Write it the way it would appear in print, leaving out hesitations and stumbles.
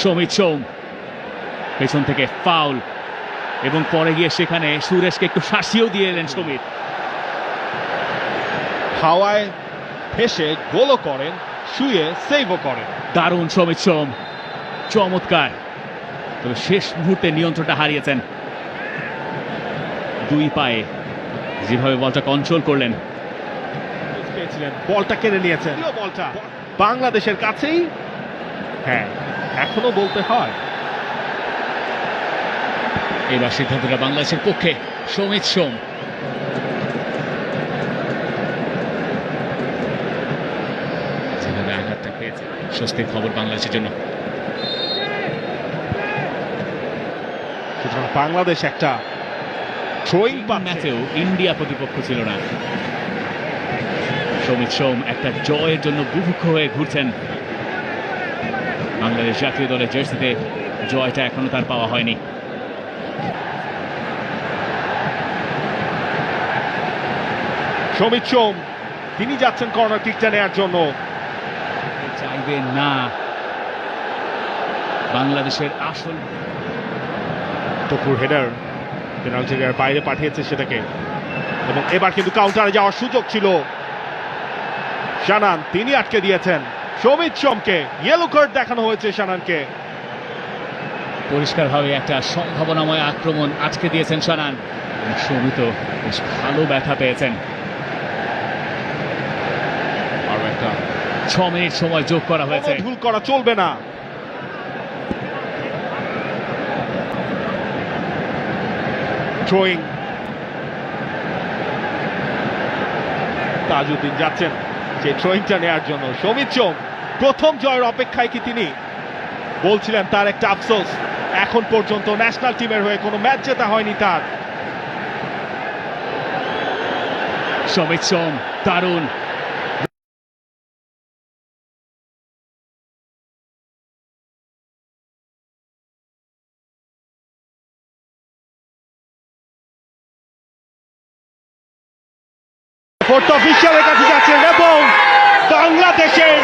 সমিত সোম পেছন থেকে ফাউল এবং পরে গিয়ে সেখানে সুরেশকে একটু শাসিয়েও দিয়ে এলেন সমিত। হাওয়ায় ভেসে গোলও করেন, শুয়ে সেভও করেন। দারুণ সমিত সোম, চমৎকার। তবে শেষ মুহূর্তে নিয়ন্ত্রণটা হারিয়েছেন। দুই পায়ে যেভাবে বলটা কন্ট্রোল করলেন, পেয়েছিলেন, বলটা কেড়ে নিয়েছেন। বলটা বাংলাদেশের কাছেই, হ্যাঁ এখনো বলতে হয়। এবার সিদ্ধান্তটা বাংলাদেশের পক্ষে। সমিত সোম যেভাবে আঘাতটা পেয়েছে, স্বস্তির খবর বাংলাদেশের জন্য। সুতরাং বাংলাদেশ একটা থ্রোয়িং ম্যাচেও ইন্ডিয়া প্রতিপক্ষ ছিল না। সমিত সোম একটা জয়ের জন্য বুভুক্ষ হয়ে ঘুরছেন। বাংলাদেশ জাতীয় দলের জার্সিতে জয়টা এখনো তার পাওয়া হয়নি। সমিত সোম তিনি যাচ্ছেন কর্নার কিকটা নেওয়ার জন্য। চাইবেন না বাংলাদেশের আসল তপুর হেডার পেনাল্টি এরিয়ার বাইরে পাঠিয়েছে সেটাকে, এবং এবার কিন্তু কাউন্টারে যাওয়ার সুযোগ ছিল। শানান তিনি আটকে দিয়েছেন সমিত সোমকে। ইয়েলো কার্ড দেখানো হয়েছে শানানকে। পরিষ্কারভাবে একটা সম্ভাবনাময় আক্রমণ আটকে দিয়েছেন শানান। সমিত বেশ ভালো ব্যথা পেয়েছেন। আর একটা 6 মিনিট সময় যোগ করা হয়েছে। ভুল করা চলবে না। থ্রোয়িং, তাজউদ্দিন যাচ্ছেন সেই থ্রোয়িংটা নেওয়ার জন্য। সমিত সোম প্রথম জয়ের অপেক্ষায় কি তিনি? বলছিলেন তার একটা আফসোস, এখন পর্যন্ত ন্যাশনাল টিমের হয়ে কোনো ম্যাচ জেতা হয়নি তার। সমিত সোম দারুণ। ফোর্থ অফিসিয়ালের কাছে যাচ্ছেন এবং বাংলাদেশের